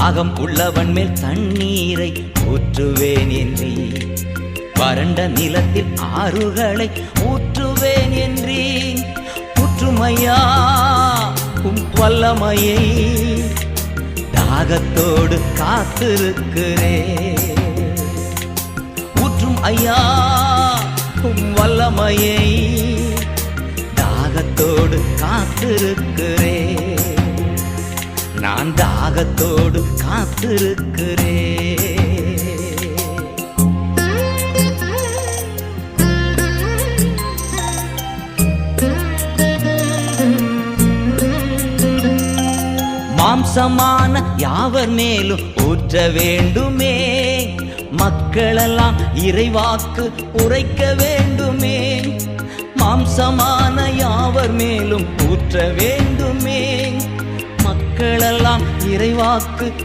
தாகம் உள்ளவன் மேல் தண்ணீரை ஊற்றுவேன் என்றீ, வறண்ட நிலத்தில் ஆறுகளை ஊற்றுவேன் என்றீ. ஊற்றுமையா உம் வல்லமையை, தாகத்தோடு காத்திருக்கிறேன். ஊற்றும் ஐயா உம் வல்லமையை, தாகத்தோடு காத்திருக்கிறேன். நான் தாகத்தோடு காத்திருக்கிறேன். மாம்சமான யாவர் மேலும் ஊற்ற வேண்டுமே, மக்களெல்லாம் இறைவாக்கு உரைக்க வேண்டுமே. மாம்சமான யாவர் மேலும் ஊற்ற வேண்டுமே, மக்களெல்லாம் இறைவாக்கு